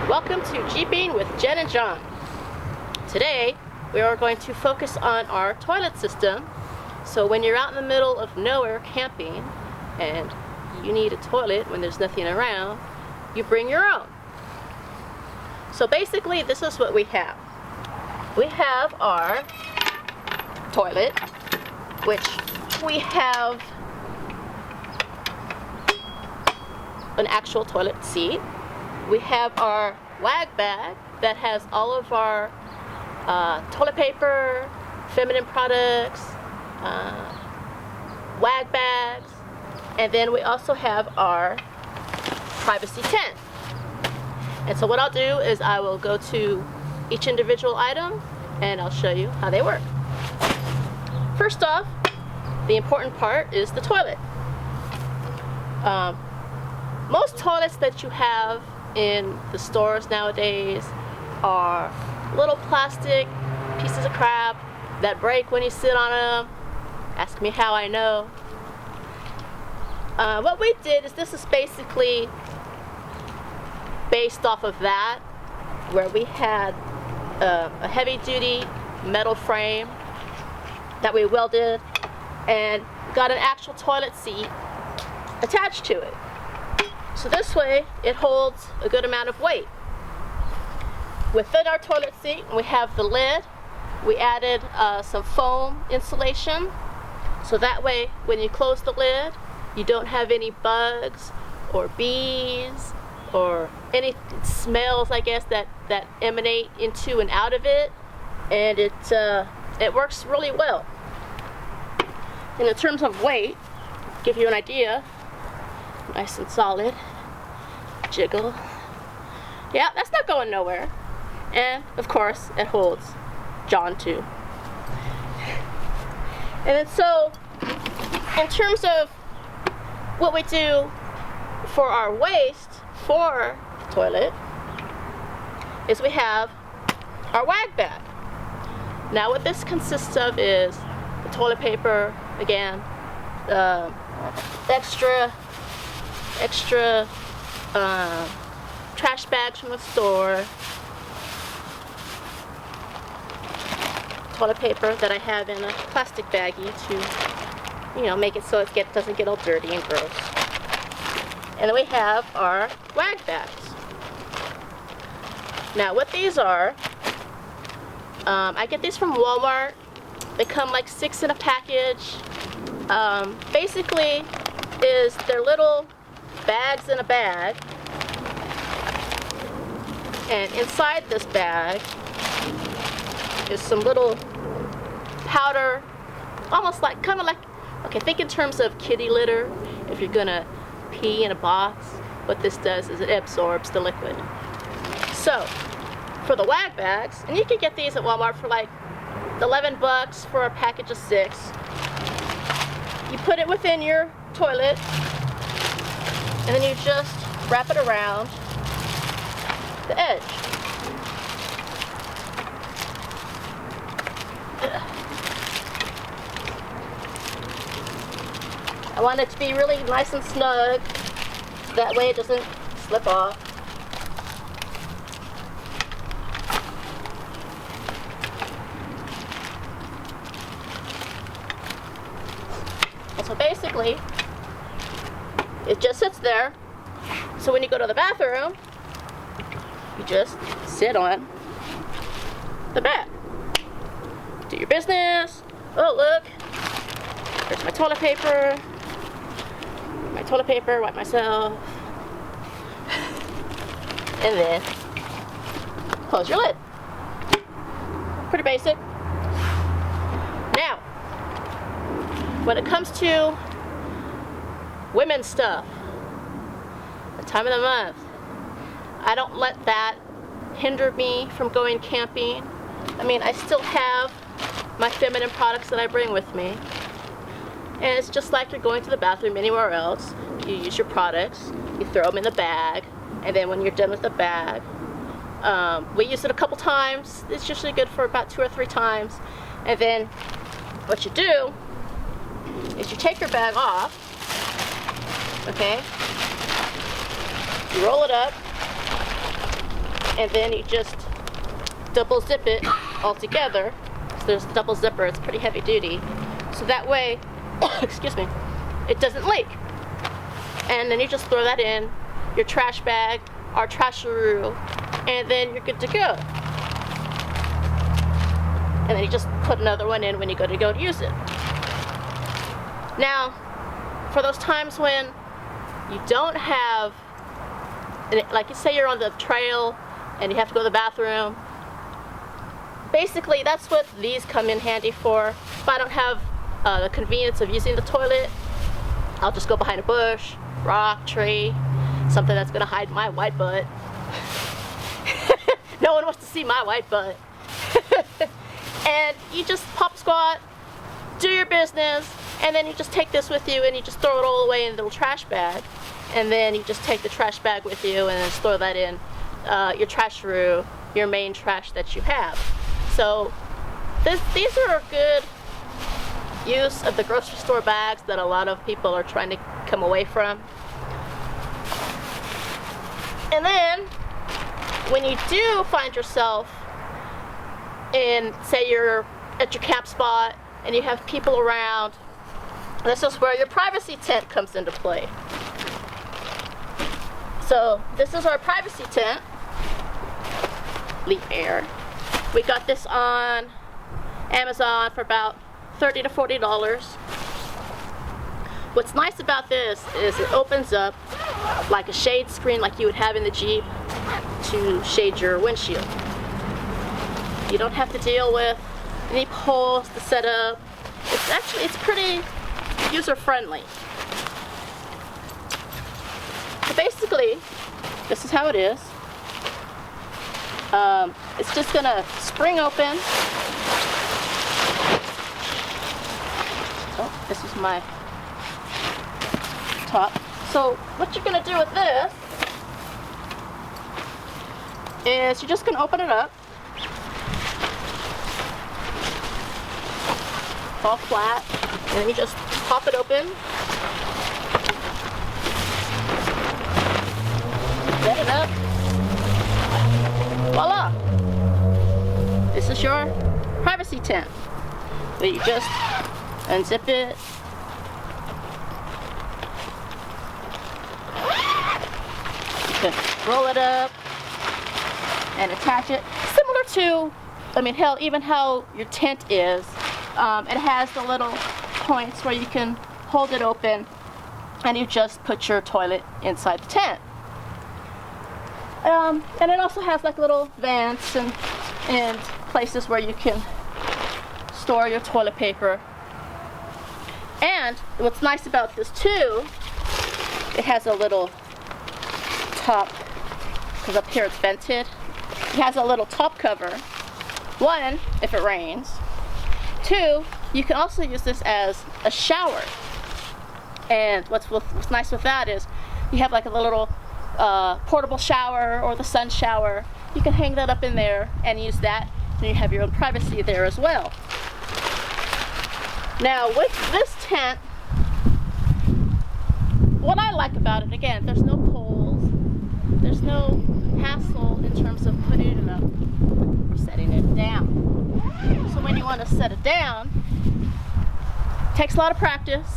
Welcome to Jeeping with Jen and John. Today we are going to focus on our toilet system. So when you're out in the middle of nowhere camping and you need a toilet when there's nothing around, you bring your own. So basically this is what we have. We have our toilet, which we have an actual toilet seat. We have our wag bag that has all of our toilet paper, feminine products, wag bags, and then we also have our privacy tent. And so what I'll do is I will go to each individual item and I'll show you how they work. First off, the important part is the toilet. Most toilets that you have in the stores nowadays are little plastic pieces of crap that break when you sit on them. Ask me how I know. What we did is this is basically based off of that, where we had a heavy-duty metal frame that we welded and got an actual toilet seat attached to it. So this way it holds a good amount of weight. Within our toilet seat we have the lid. We added some foam insulation, so that way when you close the lid you don't have any bugs or bees or any smells, I guess, that emanate into and out of it, and it works really well. And in terms of weight, give you an idea, nice and solid. Jiggle. Yeah, that's not going nowhere. And of course it holds John too. And then so in terms of what we do for our waste for the toilet is we have our wag bag. Now what this consists of is the toilet paper, again, extra trash bags from the store, toilet paper that I have in a plastic baggie to, make it so it doesn't get all dirty and gross. And then we have our wag bags. Now what these are, I get these from Walmart. They come like 6 in a package. Basically is they're little bags in a bag, and inside this bag is some little powder, almost like, okay, think in terms of kitty litter. If you're gonna pee in a box, what this does is it absorbs the liquid. So for the wag bags, and you can get these at Walmart for like $11 for a package of 6. You put it within your toilet and then you just wrap it around the edge. I want it to be really nice and snug, so that way it doesn't slip off. And so basically, it just sits there. So when you go to the bathroom, you just sit on the bag. Do your business. Oh, look, there's my toilet paper. Wipe myself. And then close your lid. Pretty basic. Now, when it comes to women's stuff, the time of the month, I don't let that hinder me from going camping. I mean, I still have my feminine products that I bring with me. And it's just like you're going to the bathroom anywhere else. You use your products, you throw them in the bag, and then when you're done with the bag, we use it a couple times. It's usually good for about 2 or 3 times. And then what you do is you take your bag off, okay? You roll it up, and then you just double zip it all together. So there's a double zipper, it's pretty heavy duty. So that way, excuse me, it doesn't leak. And then you just throw that in your trash bag, our trasharoo, and then you're good to go. And then you just put another one in when you go to use it. Now, for those times when you don't have, like you say you're on the trail and you have to go to the bathroom, basically that's what these come in handy for. If I don't have the convenience of using the toilet, I'll just go behind a bush, rock, tree, something that's gonna hide my white butt. No one wants to see my white butt. And you just pop squat, do your business, and then you just take this with you and you just throw it all away in the little trash bag. And then you just take the trash bag with you and then just throw that in your trasharoo, your main trash that you have. So these are a good use of the grocery store bags that a lot of people are trying to come away from. And then when you do find yourself in, say you're at your camp spot and you have people around, this is where your privacy tent comes into play. So this is our privacy tent, Leap Air. We got this on Amazon for about $30 to $40. What's nice about this is it opens up like a shade screen like you would have in the Jeep to shade your windshield. You don't have to deal with any poles to set up. It's pretty user-friendly. So basically, this is how it is. It's just gonna spring open. Oh, this is my top. So what you're gonna do with this is you're just gonna open it up. It's all flat, and then you just pop it open. Set it up. Voila! This is your privacy tent. So you just unzip it. You can roll it up and attach it. Similar to, I mean, hell, even how your tent is. It has the little points where you can hold it open and you just put your toilet inside the tent. And it also has like little vents and places where you can store your toilet paper. And what's nice about this too, it has a little top, because up here it's vented. It has a little top cover. One, if it rains. Two, you can also use this as a shower. And what's nice with that is you have like a little portable shower or the sun shower. You can hang that up in there and use that, and you have your own privacy there as well. Now with this tent, what I like about it, again, there's no poles, there's no hassle in terms of putting it up or setting it down. So when you want to set it down, it takes a lot of practice.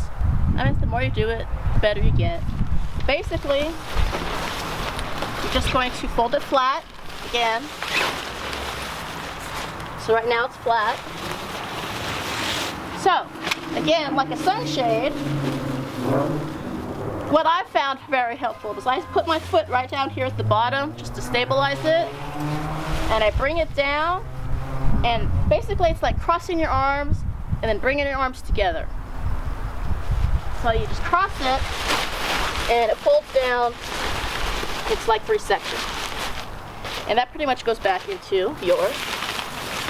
I mean, the more you do it, the better you get. Basically, you're just going to fold it flat again. So right now it's flat. So, again, like a sunshade, what I found very helpful is I put my foot right down here at the bottom just to stabilize it, and I bring it down, and basically it's like crossing your arms and then bringing your arms together. So you just cross it and it folds down. It's like 3 sections. And that pretty much goes back into your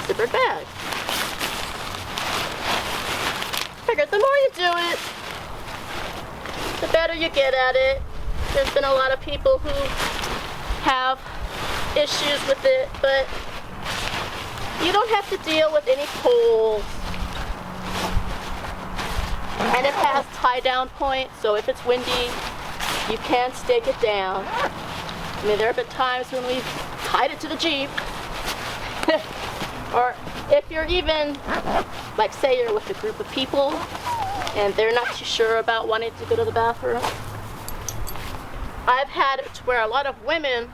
zippered bag. Figured the more you do it, the better you get at it. There's been a lot of people who have issues with it, but you don't have to deal with any poles. And it has tie down points, so if it's windy, you can stake it down. I mean, there have been times when we've hide it to the Jeep. Or if you're even, like say you're with a group of people and they're not too sure about wanting to go to the bathroom. I've had it to where a lot of women,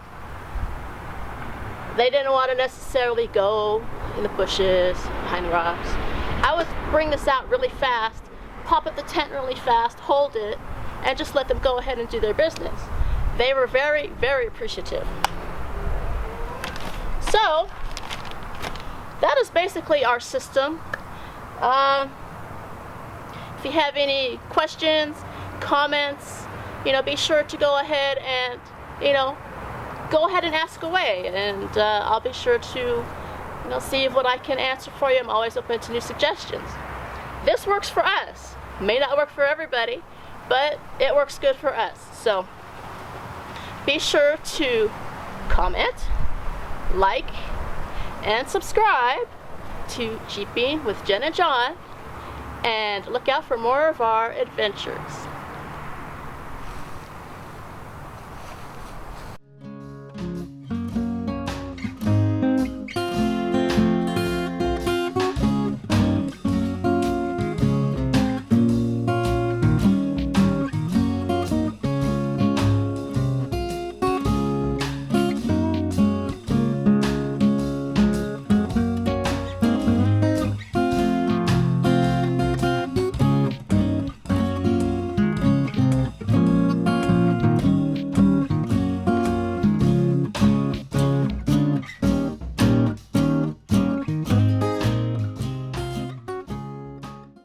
they didn't want to necessarily go in the bushes, behind the rocks. I would bring this out really fast, pop up the tent really fast, hold it, and just let them go ahead and do their business. They were very, very appreciative. So, that is basically our system. If you have any questions, comments, be sure to go ahead and, go ahead and ask away, and I'll be sure to, see what I can answer for you. I'm always open to new suggestions. This works for us. May not work for everybody, but it works good for us. So be sure to comment, like, and subscribe to Jeeping with Jen and John, and look out for more of our adventures.